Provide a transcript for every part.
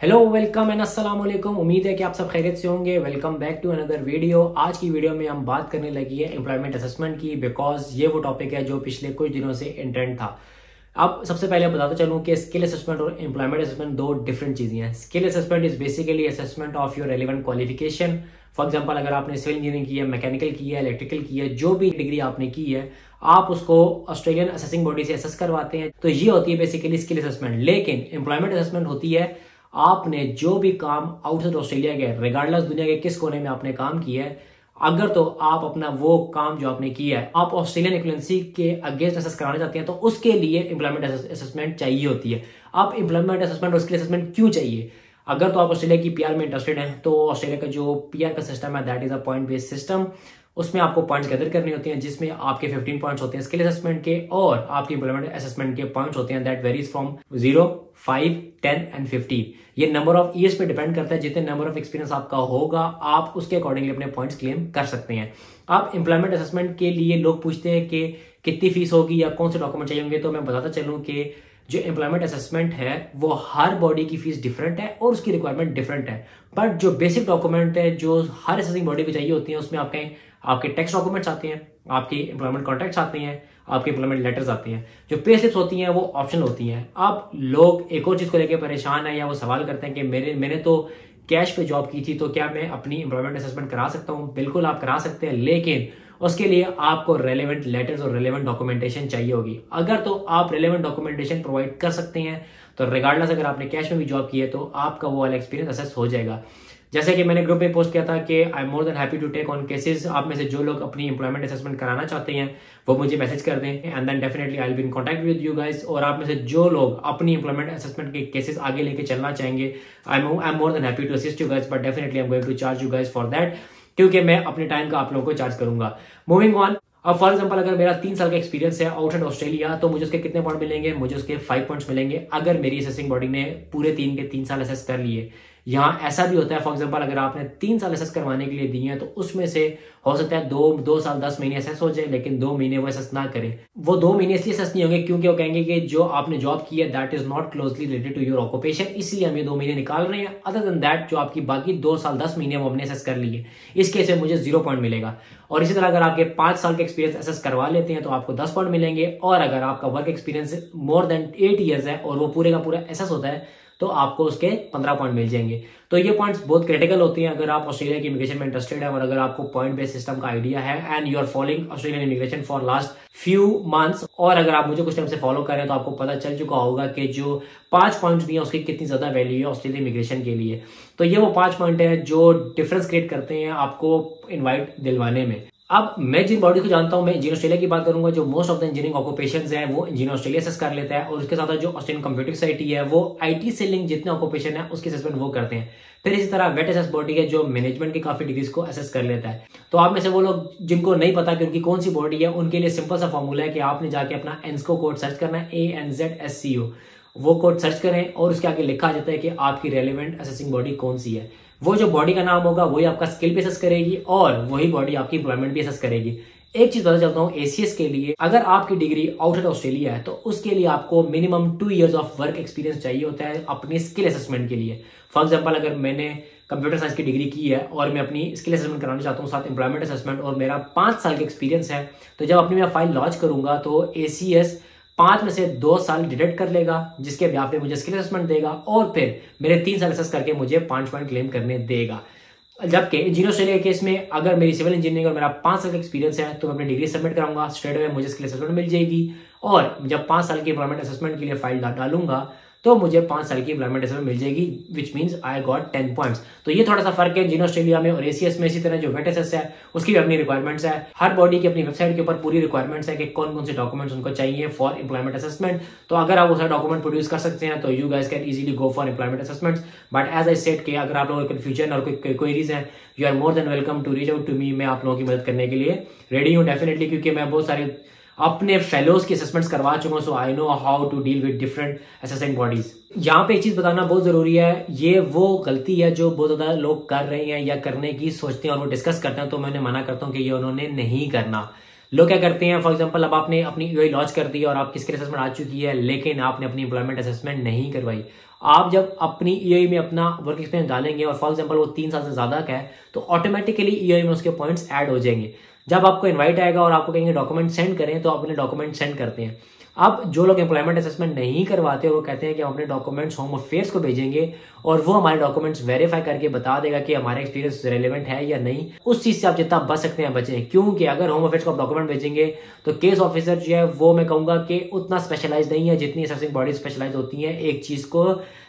Hello welcome and अस्सलाम वालेकुम। उम्मीद है कि आप सब खैरियत से होंगे। Welcome back to another video. आज की वीडियो में हम बात करने लगी है एम्प्लॉयमेंट असेसमेंट की, बिकॉज ये वो टॉपिक है जो पिछले कुछ दिनों से इंट्रेंड था। अब सबसे पहले बताता चलूं कि स्किल असेसमेंट और एम्प्लॉयमेंट असेसमेंट दो डिफरेंट चीजें हैं। Skill assessment is basically assessment of your relevant qualification. For example, अगर आपने सिविल इंजीनियरिंग की है, मैकेनिकल की है, इलेक्ट्रिकल की है, जो भी डिग्री आपने की है, आप उसको ऑस्ट्रेलियन असेसिंग बॉडी से असेस करवाते हैं। तो ये होती है बेसिकली स्किल असेसमेंट। लेकिन एम्प्लॉयमेंट असेसमेंट होती है आपने जो भी काम आउटसाइड ऑस्ट्रेलिया के, रिगार्डलेस दुनिया के किस कोने में आपने काम किया है, अगर तो आप अपना वो काम जो आपने किया है आप ऑस्ट्रेलियन इक्विवेलेंसी के अगेंस्ट असेस कराना चाहते हैं, तो उसके लिए एम्प्लॉयमेंट असेसमेंट चाहिए होती है। अब एम्प्लॉयमेंट असेसमेंट और स्किल असेसमेंट क्यों चाहिए? अगर तो आप ऑस्ट्रेलिया की पीआर में इंटरेस्टेड हैं, तो ऑस्ट्रेलिया का जो पीआर का सिस्टम है that is a point based system. उसमें आपको पॉइंट्स गैदर करने होते हैं, जिसमें आपके 15 पॉइंट्स होते हैं स्किल असेसमेंट के, और आपके एम्प्लॉयमेंट असेसमेंट के पॉइंट्स होते हैं दैट वेरीज फ्रॉम 0, 5, 10 एंड 15। ये नंबर ऑफ ईयर्स पे डिपेंड करता है। जितने नंबर ऑफ एक्सपीरियंस आपका होगा आप उसके अकॉर्डिंगली अपने पॉइंट्स क्लेम कर सकते हैं। आप एम्प्लॉयमेंट असेसमेंट के लिए लोग पूछते हैं कि कितनी फीस होगी या कौन से डॉक्यूमेंट चाहिए होंगे, तो मैं बताता चलूं कि जो एम्प्लॉयमेंट असेसमेंट है वो हर बॉडी की फीस डिफरेंट है और उसकी रिक्वायरमेंट डिफरेंट है। बट जो बेसिक डॉक्यूमेंट है जो हर असेसिंग बॉडी को चाहिए होती है, उसमें आपके टैक्स डॉक्यूमेंट्स आते हैं, आपके एम्प्लॉयमेंट कॉन्ट्रैक्ट्स आते हैं, आपके एम्प्लॉयमेंट लेटर्स आते हैं। जो पे स्लिप्स होती हैं वो ऑप्शनल होती हैं। अब लोग एक और चीज को लेकर परेशान है या वो सवाल करते हैं कि मैंने तो कैश पे जॉब की थी, तो क्या मैं अपनी एम्प्लॉयमेंट असेसमेंट करा सकता हूँ? बिल्कुल आप करा सकते हैं, लेकिन उसके लिए आपको रेलेवेंट लेटर्स और रेलेवेंट डॉक्यूमेंटेशन चाहिए होगी। अगर तो आप रेलेवेंट डॉक्यूमेंटेशन प्रोवाइड कर सकते हैं तो रिगार्डलेस अगर आपने कैश में भी जॉब की है तो आपका वो वाला एक्सपीरियंस असेस हो जाएगा। जैसे कि मैंने ग्रुप में पोस्ट किया था कि I am more than happy to take on cases. आप में से जो लोग अपनी एम्प्लॉयमेंट असेसमेंट कराना चाहते हैं वो मुझे मैसेज कर दें and then definitely I will be in contact with you guys. और आप में से जो लोग अपनी एम्प्लॉयमेंट असेसमेंट के केसेस आगे लेके चलना चाहेंगे, I am more than happy to assist you guys, but definitely I am going to charge you guys for that, क्योंकि मैं अपने टाइम का आप लोगों को चार्ज करूंगा। Moving on. अब फॉर एग्जांपल, अगर मेरा 3 साल का एक्सपीरियंस है आउटसाइड ऑस्ट्रेलिया, तो मुझे उसके कितने पॉइंट मिलेंगे? मुझे उसके 5 पॉइंट्स मिलेंगे अगर मेरी असेसिंग बॉडी ने पूरे 3 साल असेस कर लिए। यहाँ ऐसा भी होता है, फॉर एग्जांपल अगर आपने 3 साल असेस करवाने के लिए दिए हैं तो उसमें से हो सकता है 2 साल 10 महीने असेस हो जाए, लेकिन 2 महीने वो असेस ना करें। वो 2 महीने इसलिए असेस नहीं होंगे क्योंकि वो कहेंगे कि जो आपने जॉब की है that is not closely related to your occupation, इसलिए हम ये 2 महीने निकाल रहे हैं। अदर देन दैट जो आपकी बाकी 2 साल 10 महीने वो हमने असेस कर लिए, इस केस में मुझे 0 पॉइंट मिलेगा। और इसी तरह अगर आपके 5 साल के एक्सपीरियंस असेस करवा लेते हैं तो आपको 10 पॉइंट मिलेंगे। और अगर आपका work experience more than 8 years है और वो पूरे का पूरा असेस होता है तो आपको उसके 15 पॉइंट मिल जाएंगे। तो ये पॉइंट्स बहुत क्रिटिकल होती हैं अगर आप ऑस्ट्रेलिया की इमिग्रेशन में इंटरेस्टेड है और अगर आपको पॉइंट बेस्ड सिस्टम का आइडिया है and you are following Australian immigration for last few months. और अगर आप मुझे कुछ टाइम से फॉलो कर रहे हैं तो आपको पता चल चुका होगा कि जो 5 पॉइंट्स दिए उसकी कितनी ज्यादा वैल्यू है ऑस्ट्रेलियन इमिग्रेशन के लिए। तो ये वो 5 पॉइंट है जो डिफरेंस क्रिएट करते हैं आपको इन्वाइट दिलवाने में। अब मैं जिन बॉडी को जानता हूं, मैं इंजीनियर ऑस्ट्रेलिया की बात करूंगा, जो most of the engineering occupations है वो इंजीनियर ऑस्ट्रेलिया असेस कर लेता है। और उसके साथ जो ऑस्ट्रेलियन कंप्यूटिंग सोसाइटी है वो आईटी से लिंक जितने ऑक्यूपेशन है उसकी असेसमेंट वो करते हैं। फिर इसी तरह वेट असेस बॉडी है जो मैनेजमेंट की काफी डिग्रीज को असेस कर लेता है। तो आप में से वो लोग जिनको नहीं पता कि उनकी कौन सी बॉडी है, उनके लिए सिंपल सा फॉर्मूला है कि आपने जाके अपना एनस्को कोड सर्च करना है, ANZSCO। वो कोड सर्च करें और उसके आगे लिखा जाता है कि आपकी रेलिवेंट असेसिंग बॉडी कौन सी है। वो जो बॉडी का नाम होगा वही आपका स्किल भी असेस करेगी और वही बॉडी आपकी एम्प्लॉयमेंट भी असेस करेगी। एक चीज बता चलता हूँ, ACS के लिए अगर आपकी डिग्री आउटसाइड ऑस्ट्रेलिया है तो उसके लिए आपको minimum 2 years of work experience चाहिए होता है अपनी स्किल असेसमेंट के लिए। फॉर एग्जाम्पल, अगर मैंने कंप्यूटर साइंस की डिग्री की है और मैं अपनी स्किल असेसमेंट कराना चाहता हूँ साथ एम्प्लॉयमेंट असेसमेंट और मेरा 5 साल का एक्सपीरियंस है, तो जब अपनी मैं फाइल लॉन्च करूंगा तो ACS 5 में से 2 साल डिडक्ट कर लेगा, जिसके ब्याह पे मुझे स्किल असेसमेंट देगा और फिर मेरे 3 साल असेस करके मुझे 5 पॉइंट क्लेम करने देगा। जबकि इंजीनियर ऑस्ट्रेलिया के केस में अगर मेरी सिविल इंजीनियरिंग और मेरा 5 साल का एक्सपीरियंस है तो मैं अपनी डिग्री सबमिट कराऊंगा, स्ट्रेट अवे मुझे स्किल असेसमेंट मिल जाएगी। और जब 5 साल की एम्प्लॉयमेंट असेसमेंट के लिए फाइल डालूंगा तो मुझे 5 साल की एम्प्लॉयमेंट असेसमेंट मिल जाएगी, which means I got 10 points. तो ये थोड़ा सा फर्क है इंजीनियर ऑस्ट्रेलिया में और ACS में। इसी तरह जो वेट असेस है उसकी भी अपनी रिक्वायरमेंट्स है। हर बॉडी की अपनी वेबसाइट के ऊपर पूरी रिक्वायरमेंट्स है कि कौन कौन से डॉक्यूमेंट्स उनको चाहिए फॉर एम्प्लॉयमेंट असेसमेंट। तो अगर आप वो सारे डॉक्यूमेंट प्रोड्यूस कर सकते हैं तो you guys can easily go for employment assessments. But as I said कि अगर आप लोगों को कन्फ्यूजन और कोई क्वेरीज है, you are more than welcome to reach out to me. मैं आप लोगों की मदद करने के लिए रेडी हूँ डेफिनेटली, क्योंकि मैं बहुत सारे अपने फेलोज की असेसमेंट्स करवा चुका हूं, so I know how to deal with different assessing bodies. यहाँ पे एक चीज बताना बहुत जरूरी है, ये वो गलती है जो बहुत ज्यादा लोग कर रहे हैं या करने की सोचते हैं और वो डिस्कस करते हैं, तो मैं उन्हें मना करता हूँ कि ये उन्होंने नहीं करना। लोग क्या करते हैं, फॉर एग्जांपल अब आपने अपनी यूआई लॉन्च कर दी और आपकी स्किल असेसमेंट आ चुकी है लेकिन आपने अपनी एम्प्लॉयमेंट असेसमेंट नहीं करवाई। आप जब अपनी ईओई में अपना वर्क एक्सपीरियंस डालेंगे और फॉर एग्जांपल वो 3 साल से ज्यादा का है तो ऑटोमेटिकली ईओई में उसके पॉइंट्स ऐड हो जाएंगे। जब आपको इनवाइट आएगा और आपको कहेंगे डॉक्यूमेंट सेंड करें तो आप अपने डॉक्यूमेंट सेंड करते हैं। अब जो लोग एम्प्लॉयमेंट असेसमेंट नहीं करवाते वो कहते हैं कि हम अपने डॉक्यूमेंट्स होम अफेयर्स को भेजेंगे और वो हमारे डॉक्यूमेंट्स वेरीफाई करके बता देगा कि हमारा एक्सपीरियंस रेलेवेंट है या नहीं। उस चीज से आप जितना बच सकते हैं बचें, क्योंकि अगर होम अफेयर्स को आप डॉक्यूमेंट भेजेंगे तो केस ऑफिसर जो है वो मैं कहूंगा कि उतना स्पेशलाइज नहीं है जितनी असेसिंग बॉडी स्पेशलाइज होती है एक चीज को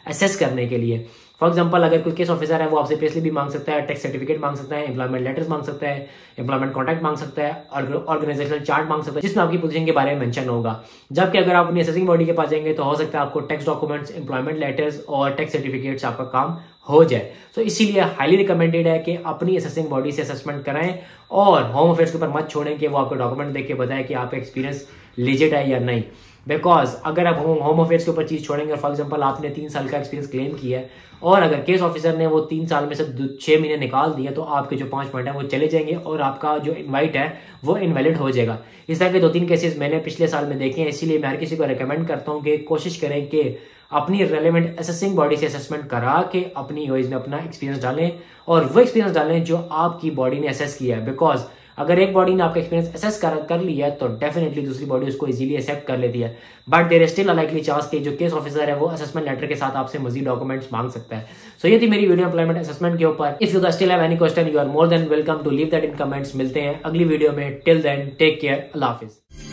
असेस करने के लिए। फॉर एग्जाम्पल अगर कोई केस ऑफिसर है वो आपसे पे स्लिप भी मांग सकता है, टैक्स सर्टिफिकेट मांग सकता है, एम्प्लॉयमेंट लेटर्स मांग सकता है, एम्प्लॉयमेंट कॉन्ट्रैक्ट मांग सकता है, ऑर्गेनाइजेशनल चार्ट मांग सकता है जिसमें आपकी पोजीशन के बारे में मेंशन होगा। जबकि अगर आप अपनी असेसिंग बॉडी के पास जाएंगे तो हो सकता है आपको टैक्स डॉक्यूमेंट्स, एम्प्लॉयमेंट लेटर्स और टैक्स सर्टिफिकेट्स आपका काम हो जाए। तो इसीलिए हाईली रिकमेंडेड है कि अपनी असेसिंग बॉडी से असेसमेंट कराएं और होम अफेयर्स के ऊपर मत छोड़ें कि वो आपको डॉक्यूमेंट देख के बताए कि आपका एक्सपीरियंस लीजिट है या नहीं। बिकॉज अगर आप होम अफेयर्स के ऊपर चीज छोड़ेंगे, फॉर एग्जांपल आपने 3 साल का एक्सपीरियंस क्लेम किया है और अगर केस ऑफिसर ने वो 3 साल में से 6 महीने निकाल दिए तो आपके जो 5 पॉइंट है वो चले जाएंगे और आपका जो इनवाइट है वो इनवैलिड हो जाएगा। इस तरह के 2-3 केसेस मैंने पिछले साल में देखे हैं। इसीलिए मैं हर किसी को रिकमेंड करता हूँ कि कोशिश करें कि अपनी रेलेवेंट असेसिंग बॉडी से असेसमेंट करा के अपनी ईओईज में अपना एक्सपीरियंस डालें और वो एक्सपीरियंस डालें जो आपकी बॉडी ने असेस किया है। बिकॉज अगर एक बॉडी ने आपका एक्सपीरियंस असेस कर लिया है तो डेफिनेटली दूसरी बॉडी उसको इजीली एक्सेप्ट कर लेती है। But there is still a likely chance कि जो केस ऑफिसर है वो असेसमेंट लेटर के साथ आपसे मजीद डॉक्यूमेंट्स मांग सकता है। सो ये थी मेरी वीडियो एम्प्लॉयमेंट असेसमेंट के ऊपर। If you still have any question you are more than welcome to leave that in comments. मिलते हैं अगली वीडियो में। टिल देन टेक केयर, अल्लाह हाफिज।